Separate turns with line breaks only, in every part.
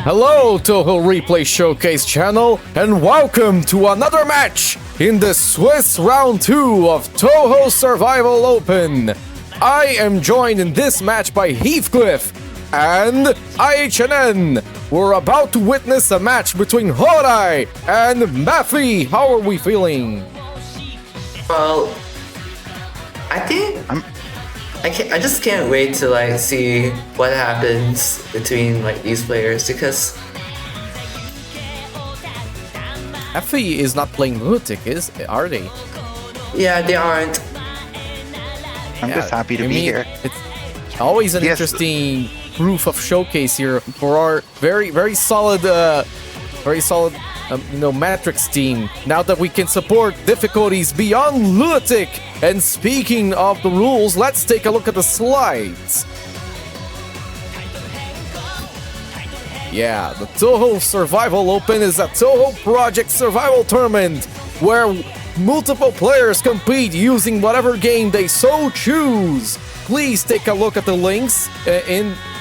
Hello, Touhou Replay Showcase channel, and welcome to another match in the Swiss Round 2 of Touhou Survival Open. I am joined in this match by Heathcliff and IHNN. We're about to witness a match between HOURAI and MATHY. How are we feeling?
Well, I think I just can't wait to see what happens between these players, because
MATHY is not playing Lunatic, are they?
yeah, they aren't.
I'm just happy to be here.
It's always an interesting proof of showcase here for our very solid Matrix team. Now that we can support difficulties beyond Lunatic. And speaking of the rules, let's take a look at the slides. Yeah, the Touhou Survival Open is a Touhou Project survival tournament where multiple players compete using whatever game they so choose. Please take a look at the links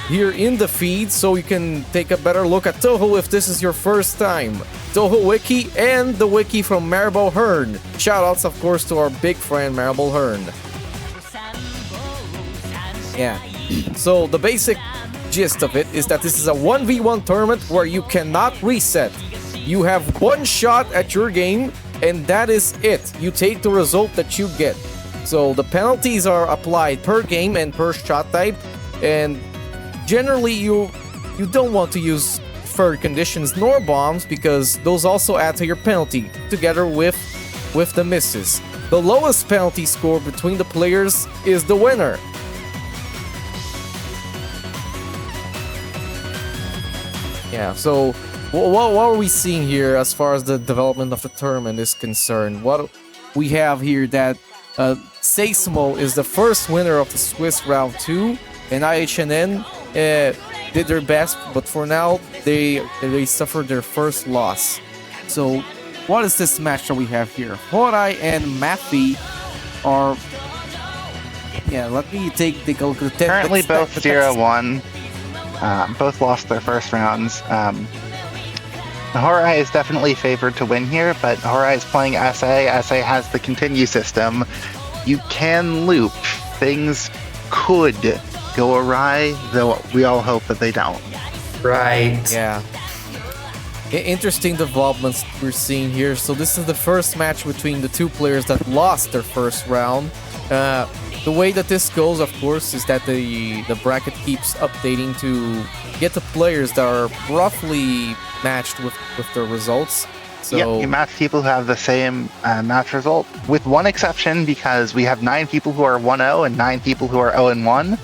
here in the feed so you can take a better look at Touhou if this is your first time. Touhou Wiki and the Wiki from Maribel Hearn. Shoutouts, of course, to our big friend Maribel Hearn. Yeah, so the basic gist of it is that this is a 1v1 tournament where you cannot reset. You have one shot at your game, and that is it. You take the result that you get. So the penalties are applied per game and per shot type, and generally you don't want to use third conditions nor bombs because those also add to your penalty together with the misses. The lowest penalty score between the players is the winner. Yeah, so what are we seeing here as far as the development of the tournament is concerned? What we have here that Seismo is the first winner of the Swiss Round 2, and IHNN did their best, but for now they suffered their first loss. So what is this match that we have here? HOURAI and MATHY are... Yeah, let me take a look at the...
Currently both 0-1. Both lost their first rounds. HOURAI is definitely favored to win here, but HOURAI is playing SA. SA has the continue system. You can loop. Things could go awry, though we all hope that they don't.
Right.
Yeah. Interesting developments we're seeing here. So this is the first match between the two players that lost their first round. The way that this goes, of course, is that the bracket keeps updating to get the players that are roughly matched with their results. So
yeah, you match people who have the same match result, with one exception, because we have 9 people who are 1-0 and 9 people who are 0-1.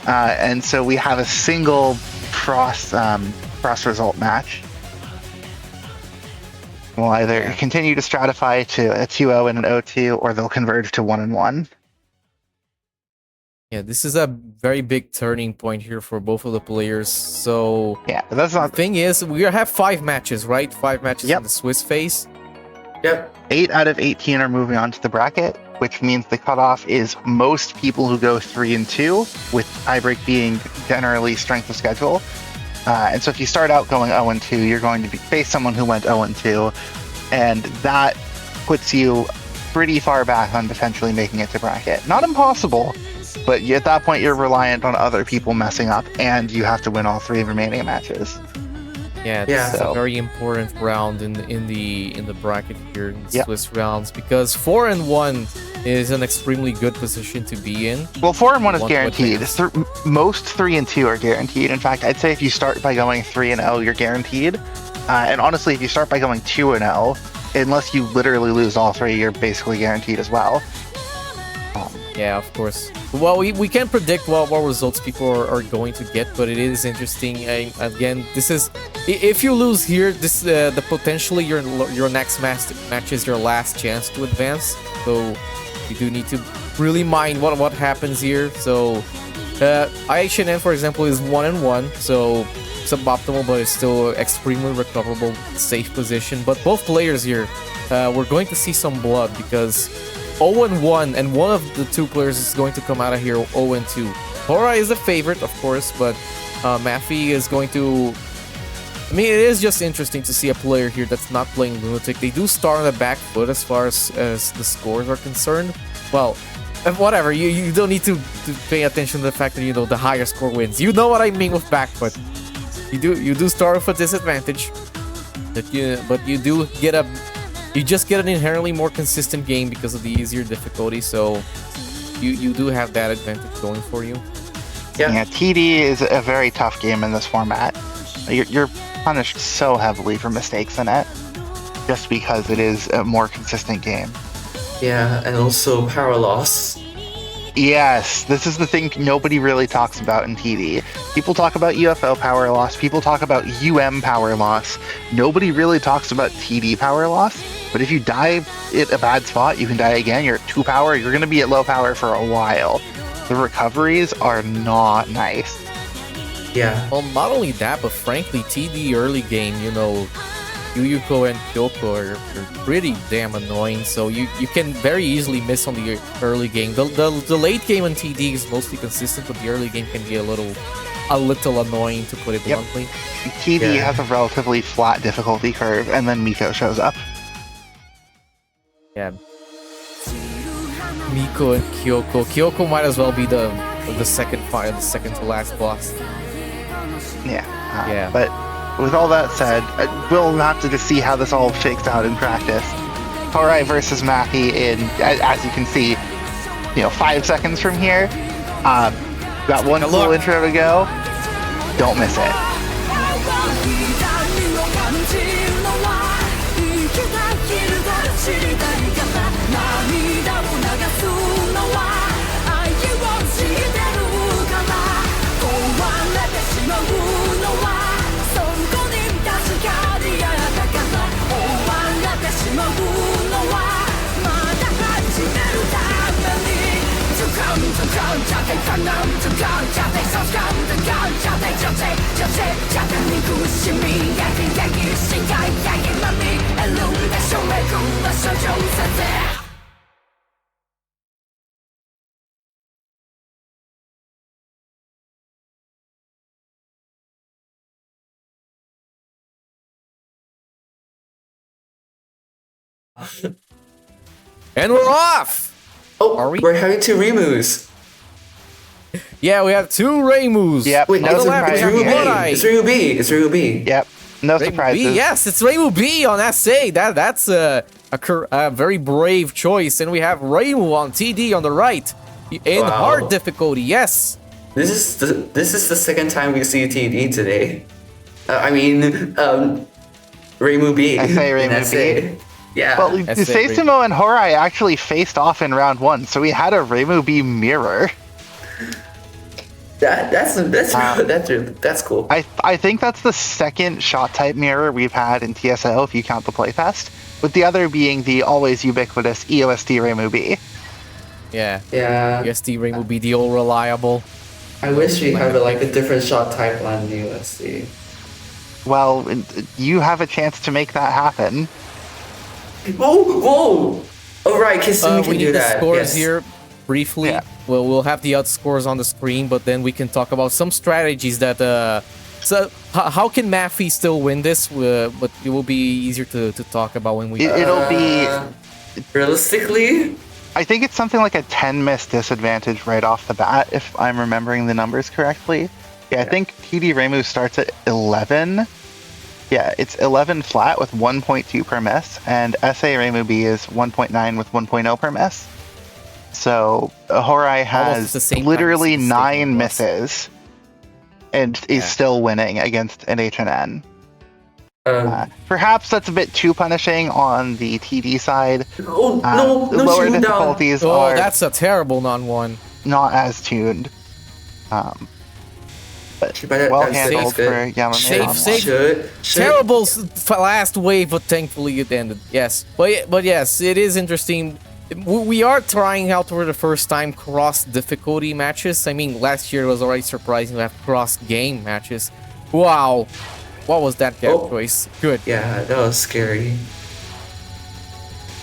And so we have a single cross result match. We'll either continue to stratify to a 2-0 and an 0-2, or they'll converge to 1-1.
Yeah, this is a very big turning point here for both of the players. So
yeah, but that's not...
The thing is, we have 5 matches, right? 5 matches
in
the Swiss phase.
Yep.
8 out of 18 are moving on to the bracket, which means the cutoff is most people who go 3-2, with tiebreak being generally strength of schedule. And so if you start out going 0-2, you're going to face someone who went 0-2, and that puts you pretty far back on potentially making it to bracket. Not impossible, but at that point you're reliant on other people messing up, and you have to win all 3 remaining matches.
Yeah, this is a very important round in the bracket here in the Swiss rounds, because 4-1 is an extremely good position to be in.
Well, 4-1 is guaranteed. Most 3-2 are guaranteed. In fact, I'd say if you start by going 3-0, you're guaranteed. And honestly, if you start by going 2-0, unless you literally lose all 3, you're basically guaranteed as well.
Yeah, of course. Well, we can't predict what results people are going to get, but it is interesting. Again, this is... If you lose here, this the potentially your next match is your last chance to advance. So you do need to really mind what happens here. So IHNN, for example, is 1-1, so suboptimal, but it's still extremely recoverable, safe position. But both players here, we're going to see some blood, because 0-1, and one of the 2 players is going to come out of here 0-2. HOURAI is a favorite, of course, but MATHY is going to I mean, it is just interesting to see a player here that's not playing Lunatic. They do start on the back foot as far as the scores are concerned. Well, whatever. You don't need to pay attention to the fact that, the higher score wins. You know what I mean with back foot. You do start with a disadvantage, but you just get an inherently more consistent game because of the easier difficulty. So you do have that advantage going for you.
Yeah, TD is a very tough game in this format. You're punished so heavily for mistakes in it, just because it is a more consistent game.
Yeah, and also power loss.
Yes, this is the thing nobody really talks about in TD. People talk about UFO power loss, people talk about power loss. Nobody really talks about TD power loss, but if you die at a bad spot, you can die again. You're at 2 power, you're going to be at low power for a while. The recoveries are not nice.
Yeah.
Well, not only that, but frankly, TD early game, Yuyuko and Kyoko are pretty damn annoying, so you can very easily miss on the early game. The late game on TD is mostly consistent, but the early game can be a little annoying, to put it bluntly.
TD has a relatively flat difficulty curve, and then Miko shows up.
Yeah. Miko and Kyoko. Kyoko might as well be the second fight, the second to last boss.
Yeah. But with all that said, we'll have to just see how this all shakes out in practice. HOURAI versus MATHY in, as you can see, 5 seconds from here. Got one full intro to go. Don't miss it.
And we're off!
Oh,
are we?
We're having 2 Remus.
Yeah, we have 2 Reimus.
Yep.
Wait,
no
it's
surprise
Reimu
here.
B. It's Reimu B. It's Reimu B.
Yep. No
Reimu
surprises.
B. Yes, it's Reimu B on SA. That's a very brave choice. And we have Reimu on TD on the right. In hard difficulty, yes.
This is the second time we see TD today. Reimu B.
I say Reimu B.
Yeah.
Well, Seisumo and HOURAI actually faced off in round 1, so we had a Reimu B mirror.
That's cool.
I think that's the second shot type mirror we've had in TSO if you count the playtest, with the other being the always ubiquitous EOSD Reimu B.
Yeah.
Yeah.
EOSD Reimu B, the all reliable.
I wish we had a different shot type on the USD.
Well, you have a chance to make that happen.
Whoa! Oh right, Kisumi can
we
do
need the
that.
scores here briefly.
Yeah.
Well, we'll have the outscores on the screen, but then we can talk about some strategies that. So how can MATHY still win this? But it will be easier to talk about when we.
It'll be
realistically.
I think it's something like a 10 miss disadvantage right off the bat, if I'm remembering the numbers correctly. Yeah, I think TD Reimu starts at 11. Yeah, it's 11 flat with 1.2 per miss, and SA Reimu B is 1.9 with 1.0 per miss. So HOURAI has literally 9 misses and is still winning against an HNN. Perhaps that's a bit too punishing on the TD side.
No,
lower difficulties are
that's a terrible non-1.
Not as tuned. But well handled for Yamame.
Safe. Terrible last wave, but thankfully it ended. Yes, but yes, it is interesting. We are trying out for the first time cross difficulty matches. I mean, last year it was already surprising to have cross game matches. Wow, what was that choice? Good.
Yeah, that was scary.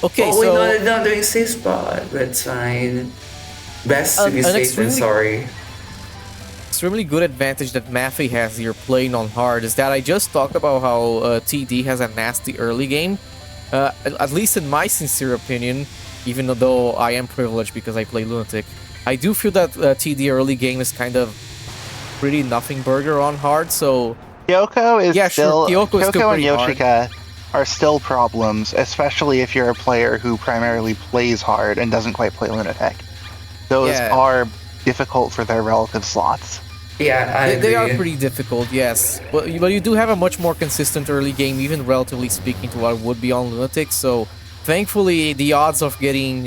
Okay,
so
we're
not doing safe spot, but it's fine. Best to be safe than sorry.
extremely good advantage that MATHY has here playing on hard is that I just talked about how TD has a nasty early game. At least in my sincere opinion, even though I am privileged because I play Lunatic, I do feel that TD early game is kind of pretty nothing burger on hard, so...
Kyoko is still...
Kyoko is still
and
pretty hard.
Yoshika are still problems, especially if you're a player who primarily plays hard and doesn't quite play Lunatic. Those are difficult for their relative slots.
Yeah,
They are pretty difficult, yes. But you do have a much more consistent early game, even relatively speaking to what would be on Lunatic, so thankfully the odds of getting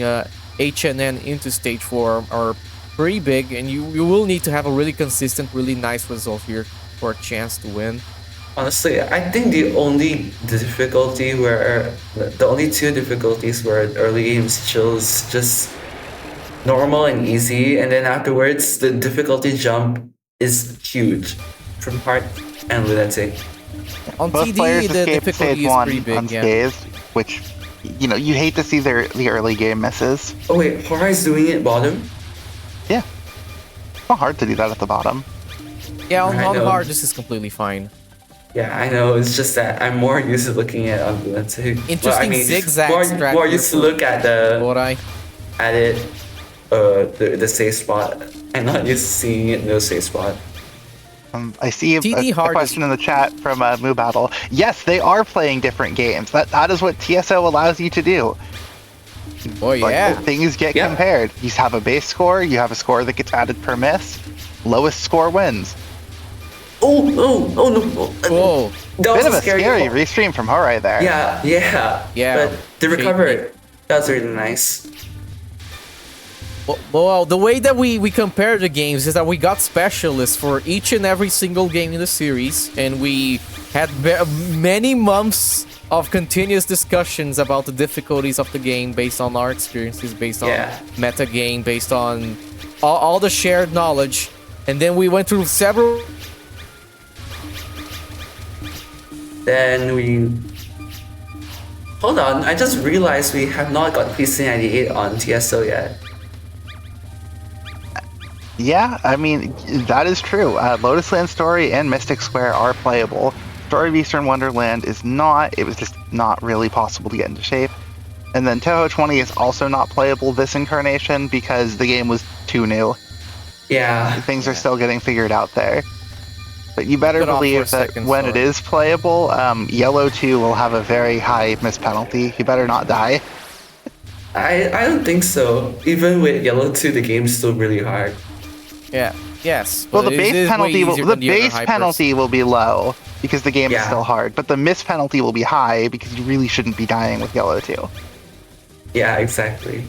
HNN into Stage 4 are pretty big, and you will need to have a really consistent, really nice result here for a chance to win.
Honestly, I think the only two difficulties where early games chose just normal and easy, and then afterwards the difficulty jump is huge from hard and Lunatic.
On
Both
TD,
players
the
escaped
difficulty
stage
is
1
pretty big,
unscathed, which, you know, you hate to see the early game misses.
Oh wait, HOURAI's doing it bottom?
Yeah. It's not hard to do that at the bottom.
Yeah, on
I know.
hard this is completely fine.
Yeah, I know. It's just that I'm more used to looking at on Lunatic.
Interesting zigzag
more
strategy
used to
for
look at
HOURAI.
the safe spot. I'm not used to seeing it no safe spot.
I see a
TD hard
question in the chat from Moo Battle. Yes, they are playing different games. That is what TSO allows you to do.
Oh yeah.
Things get compared. You have a base score, you have a score that gets added per miss. Lowest score wins.
Oh no!
Whoa.
That
Bit
was
of a scary restream from HOURAI there.
Yeah. But they recovered. That was really nice.
Well, the way that we compare the games is that we got specialists for each and every single game in the series, and we had many months of continuous discussions about the difficulties of the game based on our experiences, based on meta game, based on all the shared knowledge, and then we went through several...
Then we... Hold on, I just realized we have not got PC98 on TSO yet.
Yeah, I mean, that is true. Lotus Land Story and Mystic Square are playable. Story of Eastern Wonderland is not. It was just not really possible to get into shape. And then Touhou 20 is also not playable this incarnation because the game was too new.
Yeah.
Things are still getting figured out there. But you better believe that when it is playable, Yellow 2 will have a very high miss penalty. You better not die.
I don't think so. Even with Yellow 2, the game's still really hard.
Yeah. Yes.
Well, the base penalty will be low because the game is still hard, but the miss penalty will be high because you really shouldn't be dying with Yellow 2.
Yeah, exactly.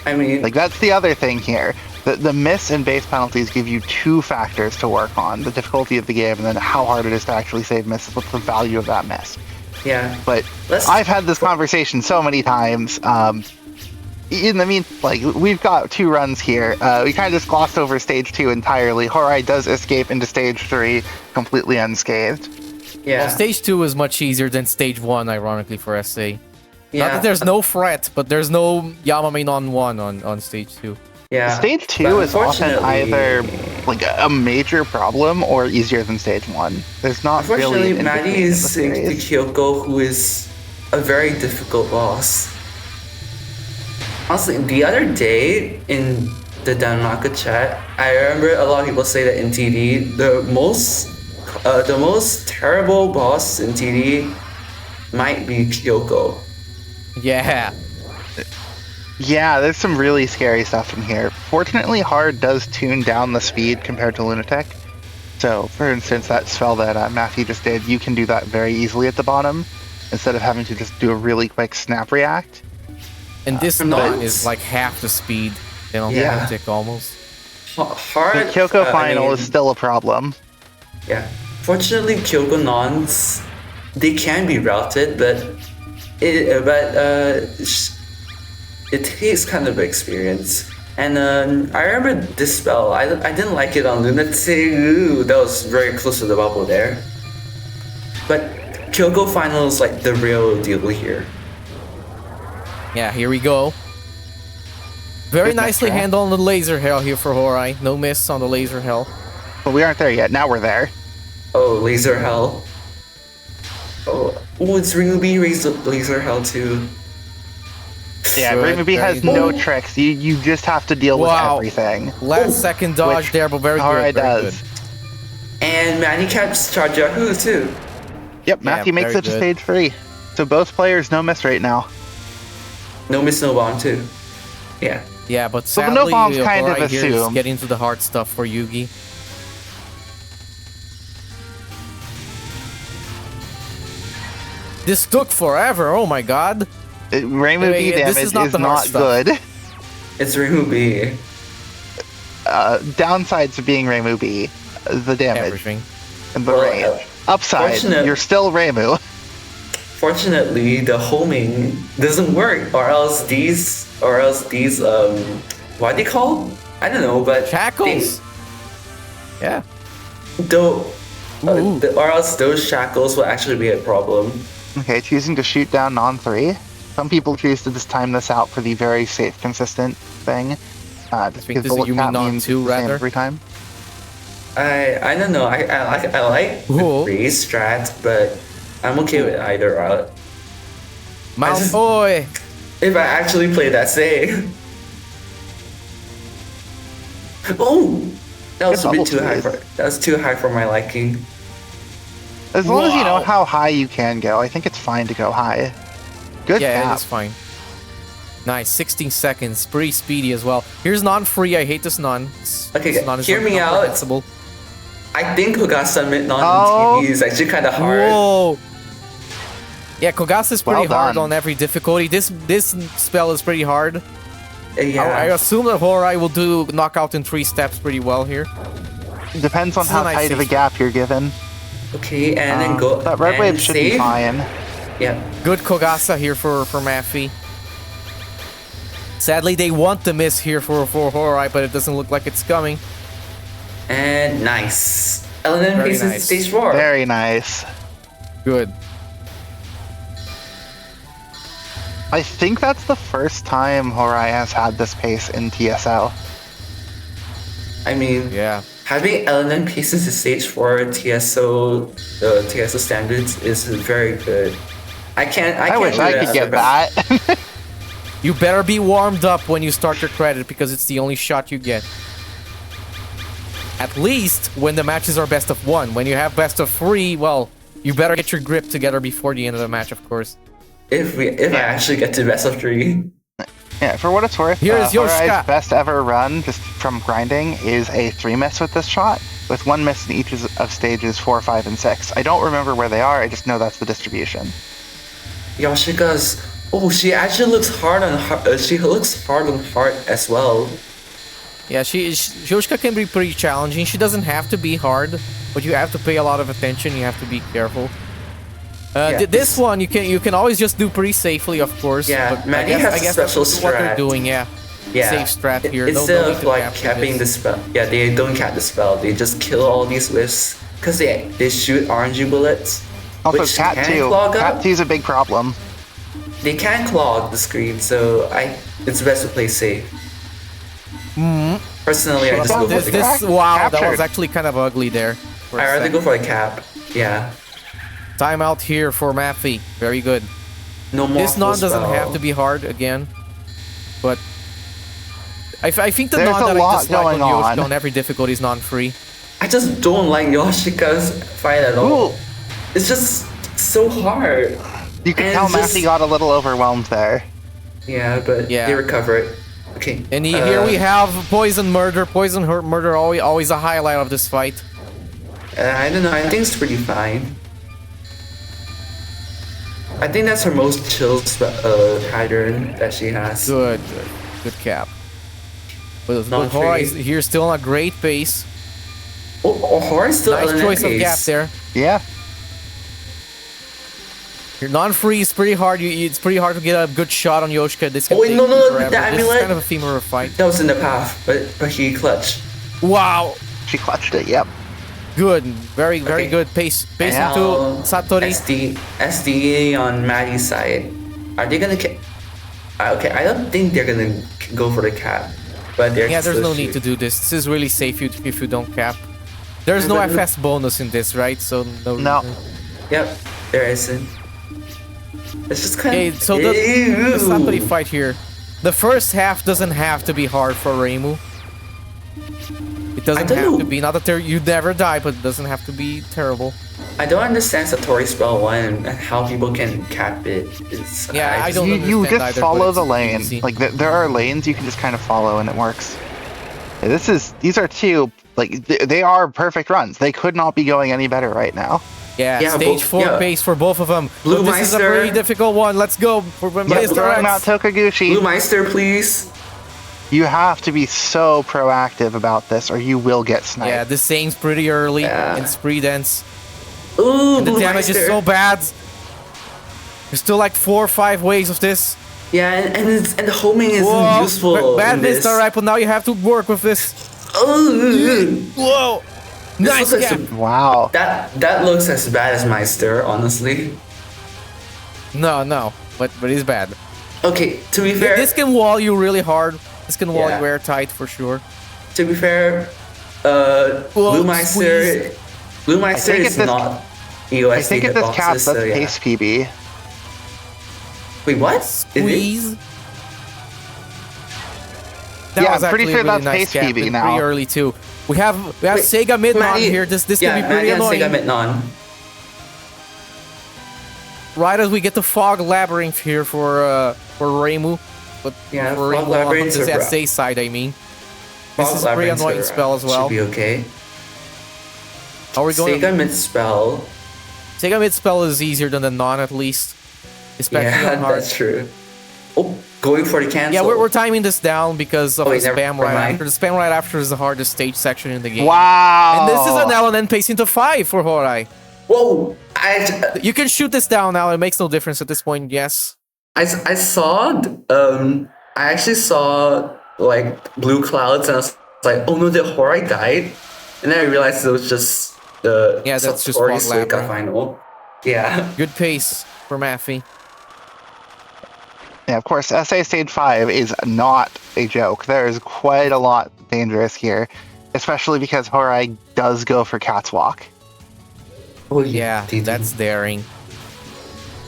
I mean,
like that's the other thing here. The miss and base penalties give you two factors to work on: the difficulty of the game, and then how hard it is to actually save misses. What's the value of that miss?
Yeah.
But I've had this conversation so many times. In the we've got 2 runs here. We kind of just glossed over stage 2 entirely. HOURAI does escape into stage 3 completely unscathed.
Yeah.
Well, stage 2 is much easier than stage 1, ironically, for SA.
Yeah.
Not that there's no threat, but there's no Yamame on 1 on stage 2.
Yeah.
Stage 2 is often either like a major problem or easier than stage 1. There's not really an
Maddie is the Kyoko, who is a very difficult boss. Honestly, the other day in the Danmaka chat, I remember a lot of people say that in TD, the most terrible boss in TD might be Kyoko.
Yeah.
Yeah, there's some really scary stuff in here. Fortunately, hard does tune down the speed compared to Lunatic. So, for instance, that spell that MATHY just did, you can do that very easily at the bottom, instead of having to just do a really quick snap react.
And this non is like half the speed than on Lunatic almost.
Hard.
The Kyoko final is still a problem.
Yeah. Fortunately, Kyoko nons, they can be routed, but it takes kind of experience. And I remember this spell. I didn't like it on Lunatic. Ooh, that was very close to the bubble there. But Kyoko final is like the real deal here.
Yeah, here we go. Very nicely handled on the laser hell here for HOURAI. No miss on the laser hell.
But we aren't there yet. Now we're there.
Oh, Laser Hell. Oh, it's Ringubi Laser Hell too.
Yeah,
Good,
Ringubi has
very
no
good.
tricks. You just have to deal with everything.
Last second dodge
Which
there, but very
HOURAI
good. Very
does.
good.
And Manny catches charge Yahoo too.
Yep, Matthew makes
very
it to
good.
stage 3. So both players no miss right now.
No miss, no bomb too. Yeah.
Yeah, but
the
sadly,
no bomb's kind of
HOURAI here is
assumed.
getting to the hard stuff for Yugi. This took forever. Oh my god.
Rainbow
Yeah,
B
yeah,
damage
this
is
is not the hard
not
stuff.
good.
It's Ringubi.
Downsides to being Rainbow B, the damage
Everything.
and the
Well,
range. Upside,
fortunate-
you're still Raimu.
Fortunately, the homing doesn't work, or else these, what do they call? I don't know, but
Shackles. Yeah.
Though,
Ooh.
or else those shackles will actually be a problem.
Okay, choosing to shoot down non-3. Some people choose to just time this out for the very safe, consistent thing. Just
think
because
this is
bullet
Yumi
cap
non
means
two,
the same
rather?
every time.
I don't know. I like
Whoa.
the race strat, but I'm okay with either route. just-
Malfoy.
If I actually play that safe. Oh, that was a
Good
bit too
bubble
high
plays.
that was too high for my liking.
As long as you know
Wow.
how high you can go, I think it's fine to go high. Good
Yeah,
cap.
it's fine. Nice, 16 seconds. Pretty speedy as well. Here's non-free. I hate this non.
Okay,
This non is
hear me out.
incomprehensible.
I think Kogasa mid non
Oh.
TV is actually kind of hard.
Whoa. Yeah, Kogasa is pretty
Well
hard
done.
on every difficulty. This spell is pretty hard.
Yeah.
I assume that HOURAI will do knockout in 3 steps pretty well here.
Depends on
This is a
how
nice
tight of a
safe
gap you're given.
Okay, and then go.
That red
and
wave should be
save.
fine.
Yeah.
Good Kogasa here for MATHY. Sadly, they want to miss here for HOURAI, but it doesn't look like it's coming.
And nice. LNN
Very
paces
nice.
stage 4.
Very nice.
Good.
I think that's the first time HOURAI has had this pace in TSL.
I mean,
Yeah.
having LNN paces in stage 4 TSO standards is very good. I
I wish
do
I
that
could
as
get
a best-
that.
You better be warmed up when you start your credit because it's the only shot you get. At least when the matches are best of 1. When you have best of 3, well, you better get your grip together before the end of the match, of course.
If I actually get to best of 3.
Yeah, for what it's worth,
Here is
HOURAI's
Yoshika.
best ever run, just from grinding, is a 3 miss with this shot, with 1 miss in each of stages 4, 5, and 6. I don't remember where they are, I just know that's the distribution.
Yoshika's. Oh, she actually looks hard on heart. She looks hard on heart as well.
Yeah, Yoshika can be pretty challenging. She doesn't have to be hard, but you have to pay a lot of attention. You have to be careful.
Yeah,
This one you can always just do pretty safely, of course.
Yeah,
but
Manny
I
has
guess
a special
that's what they're
strat.
doing. Yeah.
Yeah.
Safe strat here.
Instead
No need
of
to
like
cap
capping
this.
the spell, yeah, they don't cap the spell. They just kill all these whiffs because they shoot orangey bullets,
Also,
which
Cat
can
2.
clog
Cat
up.
2 is a big problem.
They can clog the screen, so it's best to play safe. Personally, I just go for
This,
the
this
cap.
wow, that was
Captured.
actually kind of ugly there. for a
I rather
second.
go for a cap. Yeah,
Timeout here for MATHY. Very good.
no more.
This non
full
doesn't
spell.
have to be hard again, but I think the
There's
non
a
that I
lot
dislike on
going
Yoshika
on.
on every difficulty is non-free.
I just don't like Yoshika's fight at all.
Ooh.
It's just so hard.
You can
And
tell
it's just-
Matthew got a little overwhelmed there.
Yeah, but
Yeah.
they recovered. Okay.
And here we have Poison Murder. Murder always a highlight of this fight.
I don't know. I think it's pretty fine. I think that's her most chill pattern that she has.
Good cap. But
Non-free.
HOURAI is here still on a great pace.
Oh, Horror's still
Nice
LNN
choice of
pace.
gap there.
Yeah.
Your non-free is pretty hard. It's pretty hard to get a good shot on Yoshika. This can
Oh, wait,
take
no,
forever.
the
This is
amulet.
kind of a female fight.
That was in the path, but he clutched.
Wow,
She clutched it, yep.
good, very
Okay.
good pace. Pace
Yeah.
into Satori.
SDA on Maddie's side. Are they gonna? Okay, I don't think they're gonna go for the cap, but they're
Yeah, there's
still
no need to
shoot.
do this. This is really safe if you don't cap. There's no
But-
FS bonus in this, right? So no.
No.
reason.
Yep, there isn't. It's just kind
Okay,
of.
so the somebody fight here. The first half doesn't have to be hard for Reimu. It doesn't
don't
have
know.
to be. Not that you never die, but it doesn't have to be terrible.
I don't understand Satori spell 1 and how people can cap it. It's,
Yeah, I don't
You
understand
just
either,
follow
but
the
it's
lane.
easy.
Like there are lanes you can just kind of follow and it works. Yeah, these are two like they are perfect runs. They could not be going any better right now.
Yeah,
Yeah,
stage 4
yeah.
pace for both of them.
Blue
But this is a
Meister.
pretty difficult one. Let's go for
Yeah,
Mr.
throwing
X.
out Tokaguchi.
Blue Meister, please.
You have to be so proactive about this, or you will get sniped.
Yeah, this thing's pretty early
Yeah.
and spree dense.
Ooh,
The
Blue
damage
Meister.
is so bad. There's still like 4 or 5 waves of this.
Yeah, and homing isn't
Whoa,
useful.
bad
in
missed,
this.
alright, but now you have to work with this.
Ooh,
Whoa!
This
Nice
looks like
gap.
some-
Wow.
that looks as bad as Meister, honestly.
No, but it's bad.
Okay, to be fair,
This can wall you really hard. This can wall
Yeah.
you airtight for sure.
to be fair,
Whoa,
Blue Meister, Blue Meister
think
is
if this-
not EOS
I think at this cap, that's
so yeah.
pace PB.
Wait, what? Is it?
Squeeze.
Yeah, I'm pretty
actually a
sure
really
that's
nice
pace
gap
PB
and
now.
Pretty early too. We have
Wait,
Sega mid on
Maddie-
here. This
yeah,
can be pretty
Maddie and
annoying.
Sega Midnon.
Right as we get the fog labyrinth here for Reimu, but
Yeah,
for
Fog
Reimu
Labyrinths
on
are
the
rough.
SA side, I mean. This
Fog
is a pretty
Labyrinths
annoying
are-
spell as well.
Should be okay.
How are we going?
Sega mid spell.
Sega mid spell is easier than the non at least, especially
Yeah,
on hard.
that's true. Oh, going for the cancel.
Yeah, we're timing this down because of
Oh, wait,
the spam
never
right
mind.
after. The spam right after is the hardest stage section in the game.
Wow.
And this is an LNN pacing to 5 for HOURAI.
Whoa!
You can shoot this down now. It makes no difference at this point. Yes.
I saw I actually saw like blue clouds and I was like, oh no, the HOURAI died, and then I realized it was just the
Yeah, that's just
Satori
Fog
Suika
Labyrinth.
final. Yeah.
Good pace for MATHY.
Yeah, of course, SA Stage 5 is not a joke. There is quite a lot dangerous here, especially because HOURAI does go for Cat's Walk.
Oh
Yeah,
they do.
that's daring.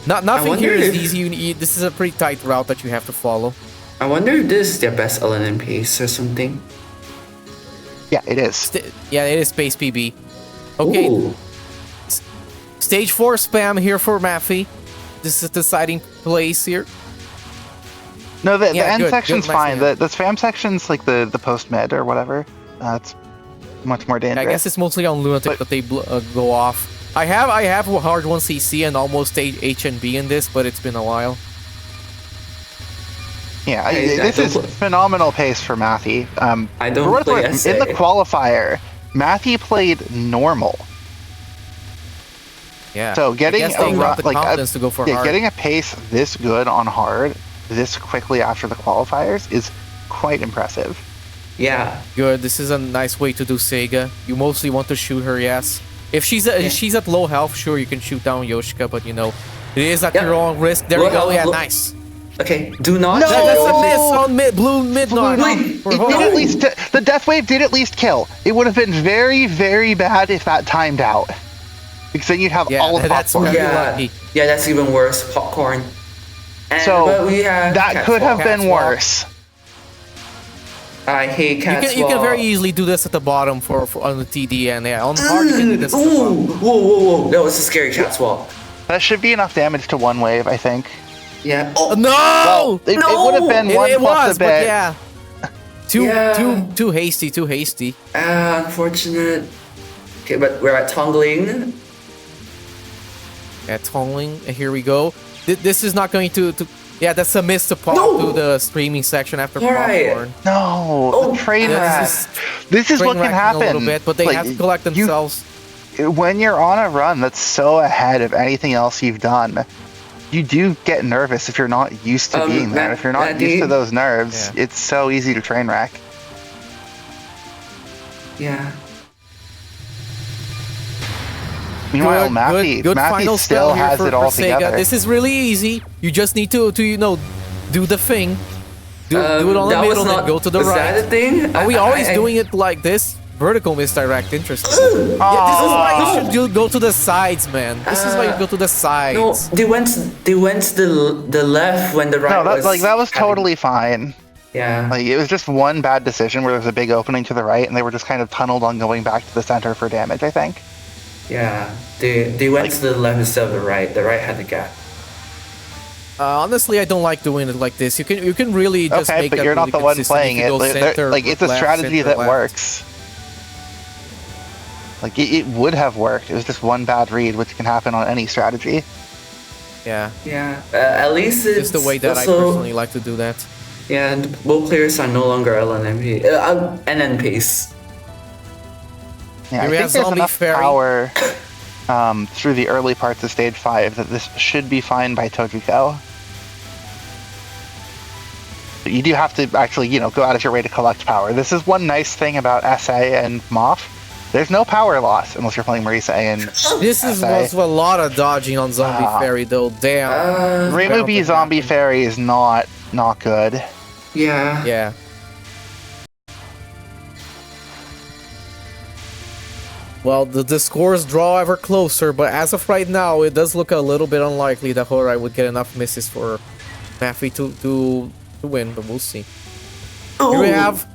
Nothing
wonder
here is
if-
easy. This is a pretty tight route that you have to follow.
I wonder if this is their best LNN pace or something.
Yeah, it is.
Yeah, it is space PB. Okay,
Ooh.
stage 4 spam here for MATHY. This is the deciding place here.
No, the
Yeah,
end
good,
section's
good,
fine.
nice,
The spam section's like the post mid or whatever. It's much more dangerous.
I guess it's mostly on Lunatic that they go off. I have hard 1 CC and almost HNB in this, but it's been a while.
Yeah,
I
this
don't
is
bel-
phenomenal pace for MATHY.
I don't
for what it's
play
worth,
SA.
in the qualifier, MATHY played normal.
Yeah.
So getting
I guess they
a
got the
like
confidence to go for hard.
getting a pace this good on hard this quickly after the qualifiers is quite impressive.
Yeah.
Good. This is a nice way to do Sega. You mostly want to shoot her, yes. If she's at low health, sure you can shoot down Yoshika, but you know it is at
Yep.
your own risk. There
Low
we go.
health,
Yeah,
low-
nice.
Okay. Do not.
No!
That's a
Oh!
miss on blue mid.
Blue
No,
mid.
for
It
HOURAI.
did at least the death wave did at least kill. It would have been very, very bad if that timed out. Because then you'd have
Yeah,
all of
that's
popcorn.
really
Yeah.
lucky.
Yeah, that's even worse. Popcorn. And,
So
but we have
that could have
Cat's
been
Walk.
worse.
I hate Cat's
You can
Walk.
very easily do this at the bottom for on the TD, and yeah, on hard you can do this at the
Ooh,
bottom.
whoa. That was a scary Cat's Walk.
That should be enough damage to one wave, I think.
Yeah. Oh,
No!
Well, it would have been one
it
plus
was,
a
but
bit.
yeah.
Yeah.
Too hasty.
unfortunate. Okay, but we're at Tongling.
Yeah, Tongling, here we go. This is not going to yeah, that's a miss to pop
No!
to the streaming section after
HOURAI.
popcorn.
No,
Oh,
the train
yeah,
wreck.
this
This is
Train
what can
wrecking
happen.
a little bit, but they
Like,
have to collect
you-
themselves.
when you're on a run that's so ahead of anything else you've done, you do get nervous if you're not used to being there. If you're not used to those nerves,
Yeah.
it's so easy to train wreck.
Yeah.
Meanwhile, Mathy
final
still
spell here
has
for,
it all
for Sega.
together.
This is really easy. You just need to do the thing. Do it on the
that was
middle, then
not-
go to the
was
right.
that a thing?
Are we always
I-
doing it like this? Vertical misdirect, interesting. Yeah, this is why you should go to the sides, man. This is why you go to the sides.
No, they went the left when the right
No,
was...
that was totally fine.
Yeah.
Like, it was just one bad decision where there was a big opening to the right, and they were just kind of tunneled on going back to the center for damage, I think.
Yeah. They went to the left instead of the right. The right had the gap.
Honestly, I don't like doing it like this. You can really just
Okay,
make
but
that
you're not
really
the one
consistent
playing
if
it.
you go center,
Like, it's a
left,
strategy
center,
that
left.
works. Like, it would have worked. It was just one bad read, which can happen on any strategy.
Yeah.
Yeah. At least it's
Just the way that I
also...
personally like to do that.
Yeah, and both players are no longer NN pace.
Yeah,
Here we
I
have
think there's
Zombie
enough
Fairy.
power through the early parts of stage 5 that this should be fine by Tojiko. But you do have to actually, go out of your way to collect power. This is one nice thing about SA and Moth. There's no power loss unless you're playing Marisa and
This was a lot of dodging on Zombie
Ah.
Fairy, though. Damn.
Reimu B Zombie Fairy is not good.
Yeah.
Yeah. Well, the scores draw ever closer, but as of right now, it does look a little bit unlikely that HOURAI would get enough misses for MATHY to win, but we'll see. Here we have...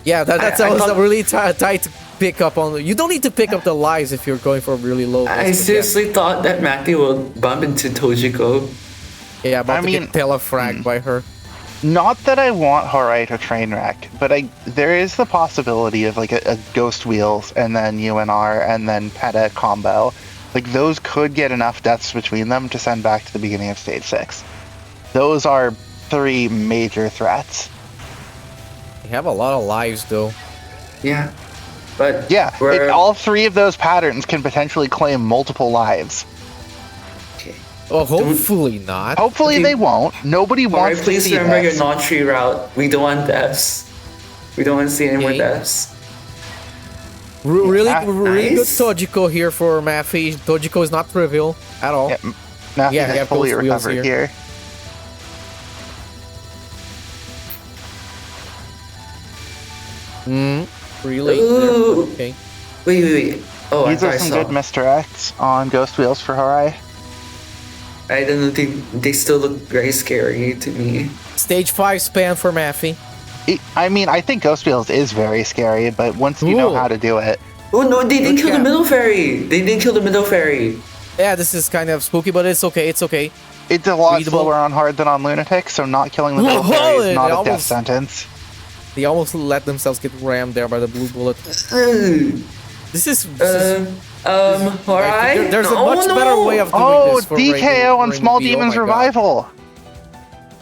Yeah, that was a really tight pick-up on... You don't need to pick up the lives if you're going for a really low...
I seriously thought that MATHY would bump into Tojiko.
Yeah, about
I
to
mean,
get telefragged by her.
Not that I want HOURAI to train wreck, but there is the possibility of like a Ghost Wheels and then UNR and then Peta combo. Like those could get enough deaths between them to send back to the beginning of stage 6. Those are 3 major threats.
You have a lot of lives, though.
Yeah. But
Yeah, all 3 of those patterns can potentially claim multiple lives.
okay.
Well, hopefully not.
Hopefully
Okay.
they won't. Nobody
Alright,
wants to
please
see
remember your
this.
non-tree route. We don't want deaths. We don't want to see any more
Okay.
deaths.
Really
Ah,
good
nice.
Tojiko here for MATHY. Tojiko is not trivial at all.
Yeah, Matthew
Yeah,
has
yeah,
fully
Ghost Wheels
recovered here.
Really?
Ooh.
Okay.
Wait. Oh,
These
I
are
thought I
some
saw.
good misdirects on Ghost Wheels for HOURAI.
I don't think they still look very scary to me.
Stage 5 span for MATHY.
I think Ghost Wheels is very scary, but once you know
Ooh.
how to do it,
Oh no, they didn't kill the
cat.
middle fairy. They didn't kill the middle fairy.
Yeah, this is kind of spooky, but it's okay. It's okay.
it's a lot
Readable.
slower on hard than on Lunatic, so not killing the middle
Whoa,
fairy is not
it
a death
almost-
sentence.
They almost let themselves get rammed there by the blue bullet.
Ugh.
This is
Alright.
there's a
Oh,
much
no.
better way of doing
Oh,
this for
DKO on
Reimu
Small
B. Oh
Demons
my God.
Revival!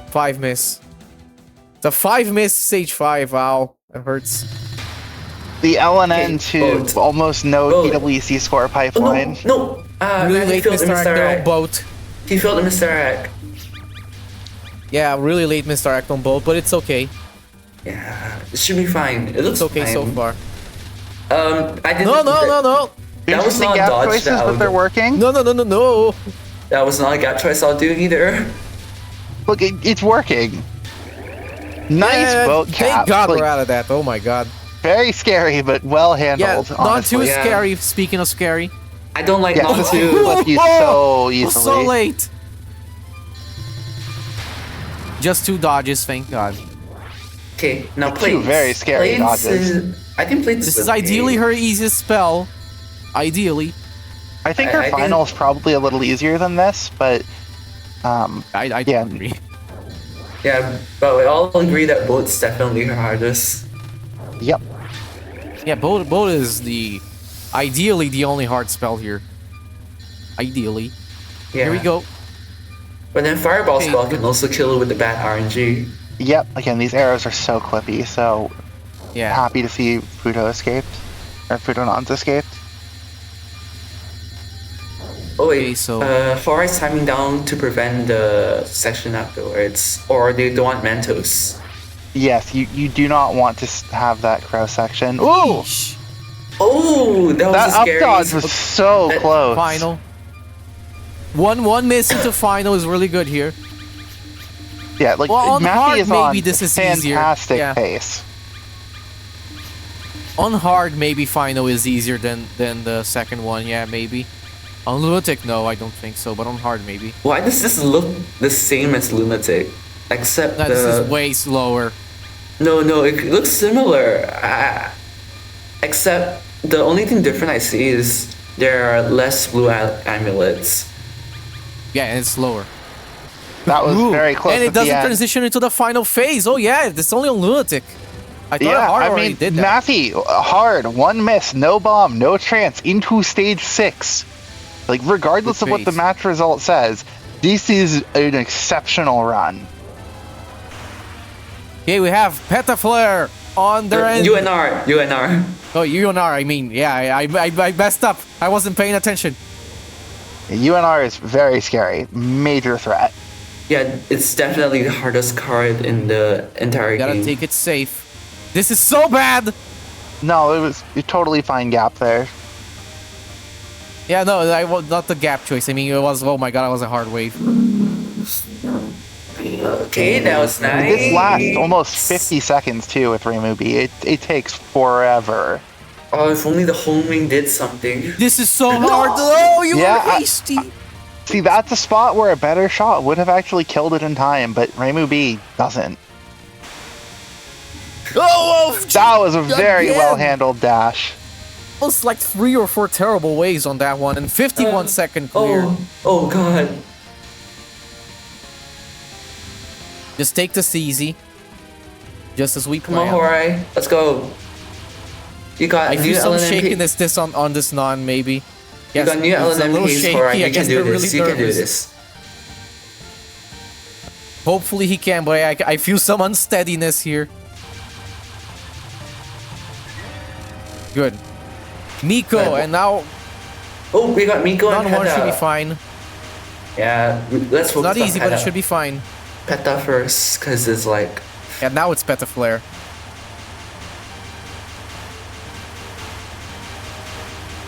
5 miss. The 5 miss stage 5. Wow, it hurts.
The LNN
Okay,
to
boat.
almost no
Boat.
PWC score
Oh,
pipeline.
no.
Really
Man,
late
he failed the
misdirect there on
misdirect.
boat.
He failed the misdirect.
Yeah, really late misdirect on boat, but it's okay.
Yeah, it should be fine. It looks
It's okay
fine.
so far.
I didn't.
No.
That was
Interesting
not a
gap
dodge
choices,
that I
but
would-
they're working.
No.
That was not a gap choice I'll do either.
Look, it's working. Nice
Yeah,
boat
Thank
cap.
God
Like,
we're out of that. Oh my God.
very scary, but well
Yeah,
handled.
not
honestly.
too
Yeah.
scary. Speaking of scary.
I don't like
Yeah,
not
this
to.
can flip you so easily.
So late. Just 2 dodges, thank God.
Okay, now
Two
plates.
very scary
Plates
dodges.
I think plates.
This is ideally her easiest spell. Ideally.
I think
I
her
think-
final is probably a little easier than this, but
I
Yeah.
agree.
Yeah, but we all agree that boat's definitely her hardest.
yep.
Yeah, boat is ideally the only hard spell here. Ideally.
Yeah.
Here we go.
But then fireball
Okay,
spell can also kill it with the bad RNG.
Yep. Again, these arrows are so clippy, so
Yeah.
happy to see Fudo escaped. Or Fudonan's escaped.
Oh wait,
Okay, so-
HOURAI's timing down to prevent the section afterwards, or they don't want Mentos.
Yes, you do not want to have that crow section. Ooh!
Yeesh.
Oh, that was
That
a
up
scary.
dodge was so
That-
close.
Final. One miss into final is really good here.
Yeah, like
Well, on
Matthew
hard,
is on
maybe this is easier.
fantastic
Yeah.
pace.
On hard, maybe Final is easier than the second one. Yeah, maybe. On Lunatic, no, I don't think so. But on hard, maybe.
Why does this look the same as Lunatic? Except
No, this is way slower.
No, it looks similar. Except the only thing different I see is there are less blue amulets.
Yeah, and it's slower.
That was very close.
And it
at the
doesn't
end.
transition into the final phase. Oh yeah, it's only on Lunatic. I thought hard already did that.
Mathy, hard, one miss, no bomb, no chance, into stage 6. Like, regardless of what the match result says, this is an exceptional run.
Okay, we have Petaflare on their end.
UNR.
Oh, UNR, I mean, yeah, I messed up. I wasn't paying attention.
UNR is very scary. Major threat.
Yeah, it's definitely the hardest card in the entire game.
Gotta take it safe. This is so bad!
No, it was a totally fine gap there.
Yeah, no, not the gap choice. I mean, it was, oh my god, it was a hard wave.
Okay, that was nice.
This lasts almost 50 seconds too with Remubi. It takes forever.
Oh, if only the homing did something.
This is so hard. Oh, you were hasty.
See, that's a spot where a better shot would have actually killed it in time, but Remubi doesn't.
Oh,
that was a very well-handled dash.
Almost like 3 or 4 terrible waves on that one, and 51-second clear.
Oh god.
Just take this easy. Just as we
Come
planned.
on, HOURAI. Let's go. You got
I
new
feel some
LNM
shakiness on this non, maybe.
You got new
it's a
LNM
little
haze,
shaky.
HOURAI.
I
You
guess
can do
they're
this.
really
You can do
nervous.
this.
Hopefully he can, but I feel some unsteadiness here. Good. Miko, and now
Oh, we got Miko and
non-one should be
Peta.
fine.
Yeah, let's focus
Not
on
easy, but
Peta.
it should be fine.
Peta first, because it's like...
And now it's Petaflare.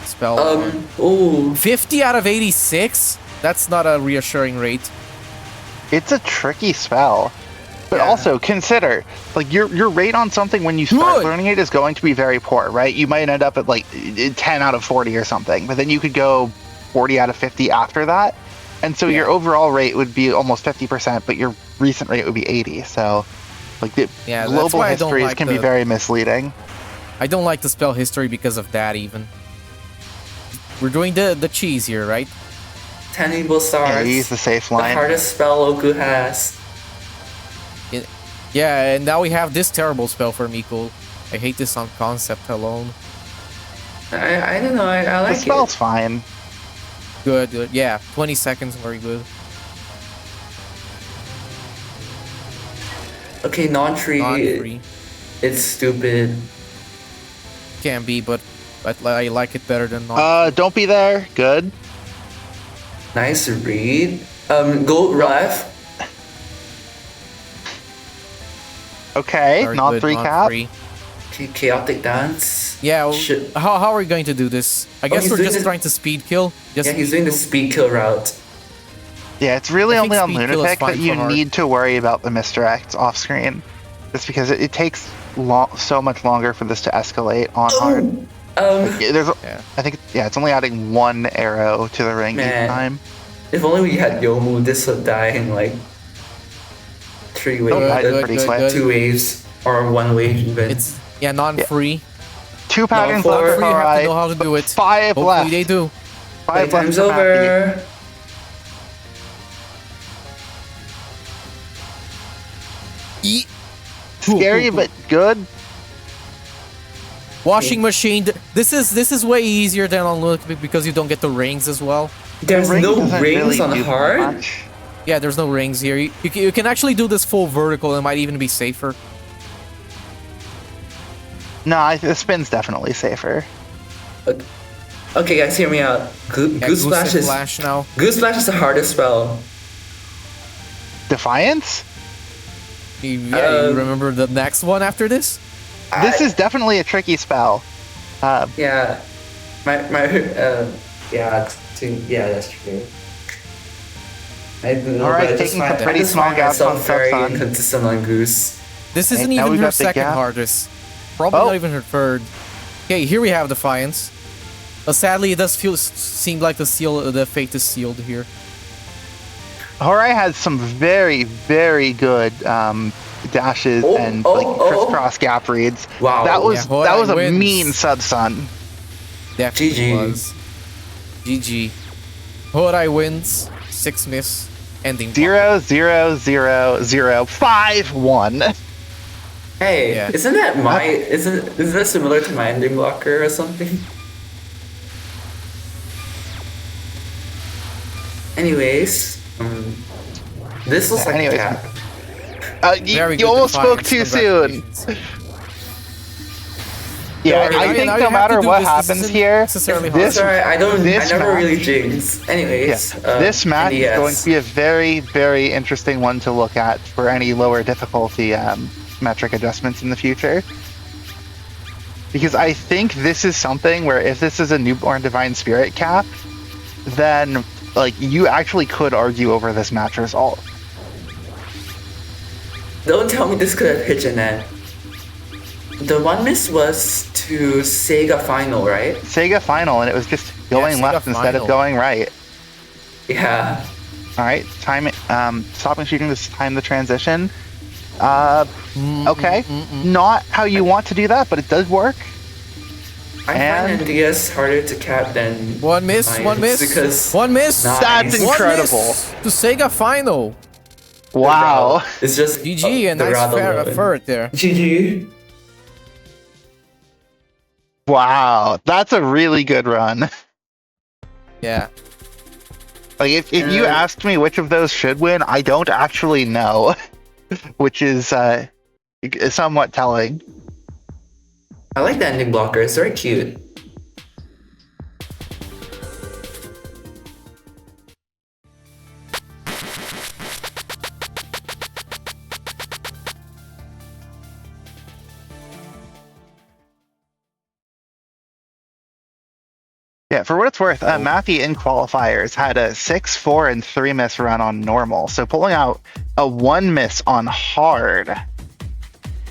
Spell.
Ooh.
50 out of 86? That's not a reassuring rate.
It's a tricky spell. But
Yeah.
also consider, like, your rate on something when you start
Good.
learning it is going to be very poor, right? You might end up at like 10 out of 40 or something, but then you could go 40 out of 50 after that. And so your overall rate would be almost 50%, but your recent rate would be 80. So, like, the
Yeah, that's
global
why I don't
histories
like
can be
the-
very misleading.
I don't like the spell history because of that even. We're doing the cheese here, right?
10 evil stars.
Yeah, use the safe
The
line.
hardest spell Oku has.
Yeah, and now we have this terrible spell for Miko. I hate this on concept alone.
I don't know, I
The
like
spell's
it.
fine.
Good, good. Yeah, 20 seconds, very good.
Okay, non-free.
Non-free.
It's stupid.
Can be, but I like it better than not.
Don't be there. Good.
Nice read. Gold ref.
Okay,
Very
not
good,
3 cap.
free.
Okay, chaotic dance.
Yeah,
Shit.
how are we going to do this? I guess
he's
we're
doing
just
the-
trying to speed kill. Just
Yeah, he's doing the speed kill route.
Yeah, it's really
I think
only on
speed kill is
Lunatic
fine
that you
for hard.
need to worry about the misdirects off screen. Just because it takes so much longer for this to escalate on hard. Yeah, there's,
Yeah.
I think, it's only adding 1 arrow to the ring each
Man.
time.
If only we had Yomu, this would die in like 3 waves.
Good, pretty quick.
2 waves. Or 1 wave even.
It's non-free.
2 patterns
four.
left for
Free, you have to know
HOURAI.
how to do it.
5
Hopefully
left.
they do.
5 left
Playtime's
for Matthew.
over.
Scary but good.
Washing machine. This is way easier than on Lunatic because you don't get the rings as well.
There's
Ring
no
doesn't
rings
really
on
do
hard?
much.
Yeah, there's no rings here. You can actually do this full vertical. It might even be safer.
No, the spin's definitely safer.
Okay, guys, hear me out.
Yeah,
Goose Splash is
Flash now.
Goose Splash is the hardest spell.
Defiance?
You remember the next one after this?
This is definitely a tricky spell.
Yeah, yeah, that's true. I don't know,
All right,
but I just
taking
find,
some pretty
I just
small
find
gaps
myself
on
very
Subsun.
inconsistent on Goose.
This isn't
now
even
we've
her
got the
second
gap.
hardest. Probably
Oh.
not even her third. Okay, here we have Defiance. Sadly, it does seem like the fate is sealed here.
HOURAI has some very, very good dashes and crisscross gap reads.
Wow.
That was a
wins.
mean sub-stun.
Definitely
GG.
was. GG. HOURAI wins. 6 miss. Ending.
0, 0, 0, 0, 5, 1.
Hey,
Yeah.
isn't that similar to my ending blocker or something? Anyways, this looks like a cap.
Very
You
good
almost spoke
Defiance.
too soon.
Congratulations.
Yeah,
Now
I
you
think
have
no
to
matter
do
what
this.
happens
This isn't
here,
necessarily
this
Sorry, I never
match-
really jinx. Anyways,
this match is
NDS.
going to be a very, very interesting one to look at for any lower difficulty metric adjustments in the future. Because I think this is something where if this is a Newborn Divine Spirit cap, then like you actually could argue over this match result.
Don't tell me this could have HNN. The one miss was to Sega Final, right?
Sega Final, and it was just going
Sega
left instead of
Final.
going right.
Yeah.
All right, time stopping shooting to time the transition. Okay, not how you want to do that, but it does work.
I
And-
find NDS harder to cap than
One miss. One miss.
because
One miss.
Nice.
That's
One
incredible.
miss to Sega Final.
Wow.
It's just
GG, and
the
nice
route alone.
effort there.
GG.
Wow, that's a really good run.
Yeah.
Like if you asked me which of those should win, I don't actually know, which is somewhat telling.
I like the ending blocker. It's very cute.
Yeah, for what it's worth, Mathy in qualifiers had a 6, 4, and 3 miss run on normal. So pulling out a 1 miss on hard,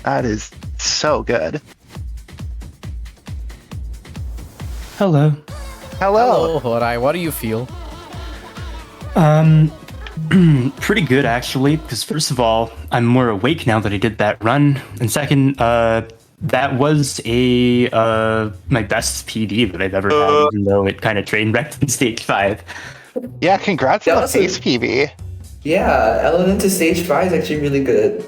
that is so good.
Hello.
Hello.
Hello, HOURAI. What do you feel?
Pretty good actually, because first of all, I'm more awake now that I did that run, and second, that was my best PD that I've ever had, even though it kind of train wrecked in stage 5.
Yeah, congrats
That
on the
was a-
pace PB.
Yeah, Element to stage 5 is actually really good.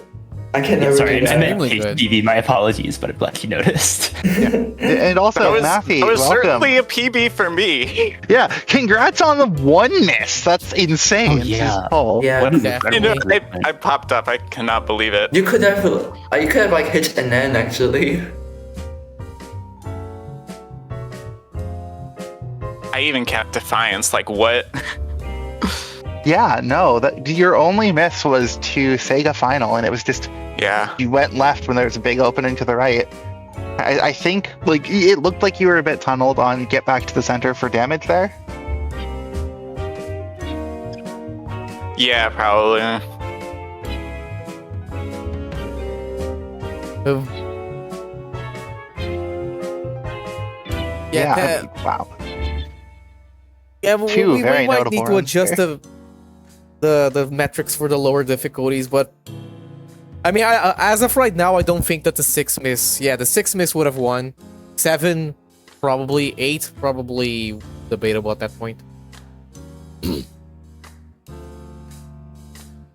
I can never
Sorry,
do
I
that.
meant
Extremely
page
good.
PD. My apologies, but I'm glad you noticed.
And also, Mathy,
that was
welcome.
certainly a PB for me.
Yeah, congrats on the 1 miss. That's insane.
Oh, yeah.
Oh.
Yeah.
What an
Yeah.
incredible
I
improvement.
popped up. I cannot believe it.
You could have like HNN actually.
I even capped Defiance. Like, what?
Yeah, no, your only miss was to Sega Final, and it was just
Yeah.
you went left when there was a big opening to the right. I think like it looked like you were a bit tunneled on get back to the center for damage there.
Yeah, probably.
Um, yeah,
Wow.
yeah. We,
Two
we
very
might
notable
need to
runs
adjust
here.
the metrics for the lower difficulties, but I mean, I as of right now, I don't think that the 6 miss. Yeah, the 6 miss would have won. 7, probably 8, probably debatable at that point.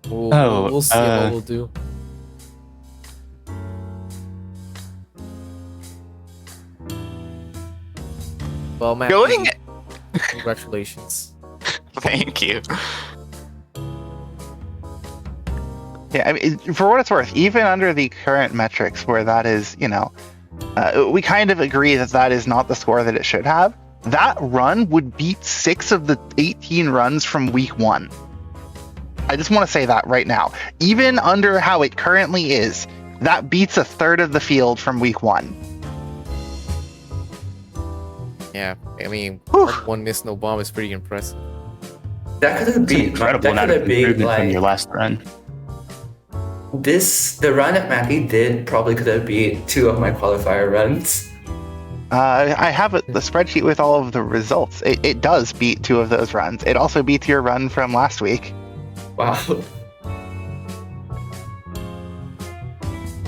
We'll see what we'll do. Well, man,
Going?
congratulations.
Thank you.
Yeah, I mean, for what it's worth, even under the current metrics where that is, we kind of agree that that is not the score that it should have. That run would beat 6 of the 18 runs from week 1. I just want to say that right now. Even under how it currently is, that beats a third of the field from week 1.
Yeah, I mean,
Whew.
1 miss, no bomb is pretty impressive.
That could have
It's an
been
incredible
that
amount
could
of
have been
improvement from your
like
last run.
the run that Matthew did probably could have beat 2 of my qualifier runs.
I have the spreadsheet with all of the results. It does beat 2 of those runs. It also beats your run from last week.
Wow.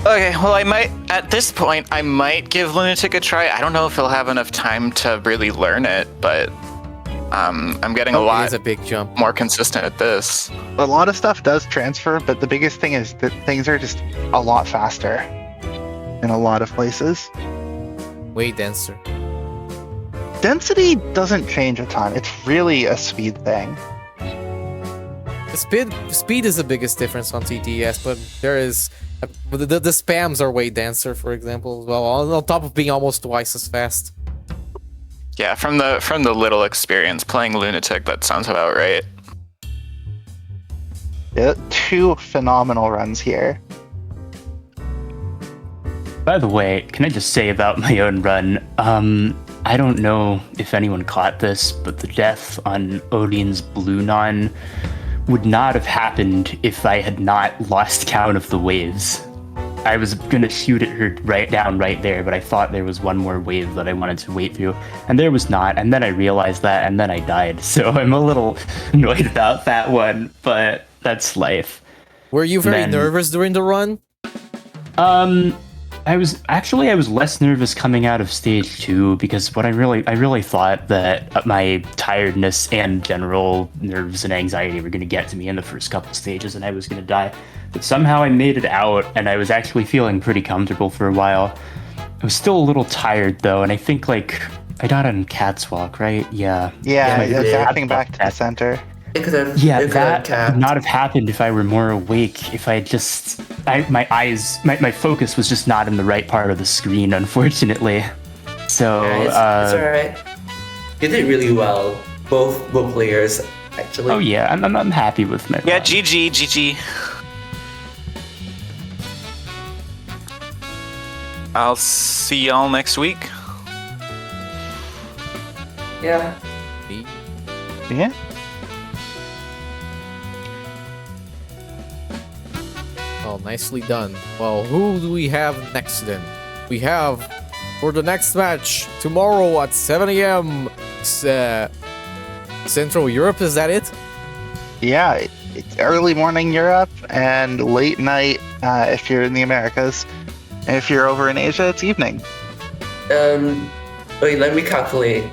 Okay, well, at this point, I might give Lunatic a try. I don't know if he'll have enough time to really learn it, but I'm getting a
It
lot
is a big jump.
more consistent at this.
A lot of stuff does transfer, but the biggest thing is that things are just a lot faster in a lot of places.
Way denser.
Density doesn't change a ton. It's really a speed thing.
The speed is the biggest difference on TTS, but there is the spams are way denser, for example, as well. On top of being almost twice as fast.
Yeah, from the little experience playing Lunatic, that sounds about right.
Yeah, 2 phenomenal runs here.
By the way, can I just say about my own run? I don't know if anyone caught this, but the death on Odin's Blue Non would not have happened if I had not lost count of the waves. I was gonna shoot at her right there, but I thought there was one more wave that I wanted to wait through, and there was not, and then I realized that, and then I died. So I'm a little annoyed about that one, but that's life.
Were you very
Then-
nervous during the run?
I was less nervous coming out of stage 2 because I really thought that my tiredness and general nerves and anxiety were going to get to me in the first couple stages and I was going to die. But somehow I made it out and I was actually feeling pretty comfortable for a while. I was still a little tired though, and I think I died on Cat's Walk, right? Yeah.
Yeah,
you
it's
did.
acting back to the center.
It could have.
Yeah,
it could
that
have
would not have happened if I were more awake. If I had just, my focus was just not in the right part of the screen, unfortunately. So,
Yeah, it's alright. You did really well. Both players, actually.
oh yeah, I'm happy with my
Yeah,
run.
GG. I'll see y'all next week.
Yeah.
Yeah.
Oh, nicely done. Well, who do we have next then? We have, for the next match, tomorrow at 7 a.m. Central Europe, is that it?
Yeah, it's early morning Europe and late night if you're in the Americas. And if you're over in Asia, it's evening.
Wait, let me calculate.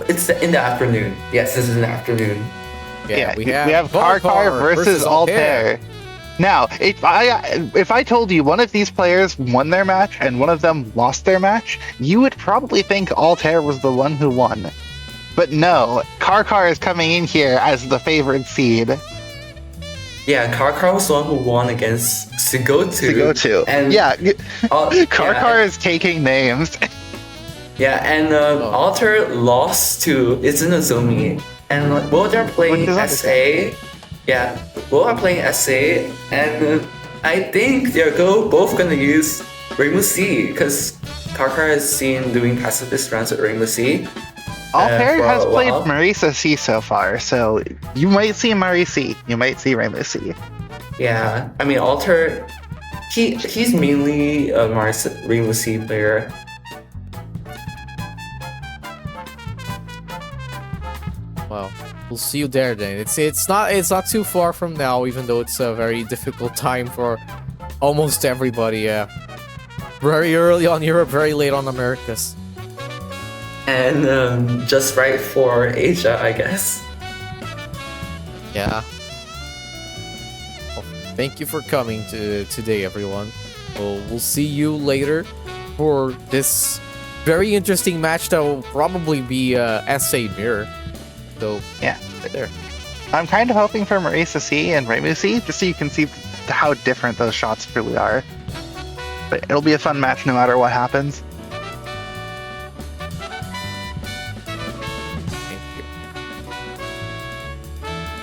It's in the afternoon. Yes, this is in the afternoon.
Yeah,
we have
Karkar versus Altair. Now, if I told you one of these players won their match and one of them lost their match, you would probably think Altair was the one who won. But no, Karkar is coming in here as the favored seed.
Yeah, Karkar was the one who won against Sigotu.
Sigotu.
And
Yeah,
yeah,
Karkar is taking names.
yeah, and Alter lost to Izunazumi. And both are playing
Which is
SA. Yeah, both are playing SA. And I think they're both gonna use Rainbow C, because Karkar is seen doing pacifist runs with Rainbow C.
Altair
for
has
a
played
while.
Marisa C so far, so you might see Marie C. You might see Rainbow C.
Yeah, I mean Alter, he's mainly a Rainbow C player.
Well, we'll see you there then. It's not too far from now, even though it's a very difficult time for almost everybody. Yeah, very early on Europe, very late on Americas.
And just right for Asia, I guess.
Yeah. Well, thank you for coming today, everyone. We'll see you later for this very interesting match that will probably be SA Mirror. So
Yeah.
there.
I'm kind of hoping for Marisa C and Rainbow C, just so you can see how different those shots really are. But it'll be a fun match no matter what happens.
Thank you.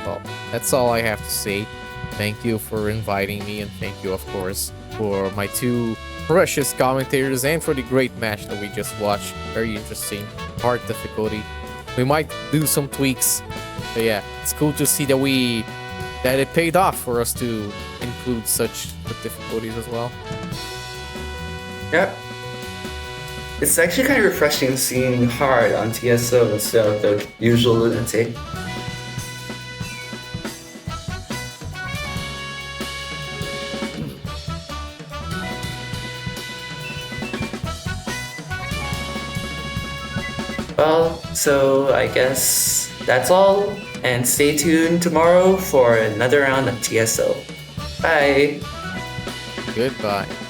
Well, that's all I have to say. Thank you for inviting me, and thank you, of course, for my two precious commentators and for the great match that we just watched. Very interesting, hard difficulty. We might do some tweaks, but yeah, it's cool to see that it paid off for us to include such difficulties as well.
Yep. it's actually kind of refreshing seeing hard on TSO instead of the usual lunatic. Well, so I guess that's all, and stay tuned tomorrow for another round of TSO. Bye!
Goodbye.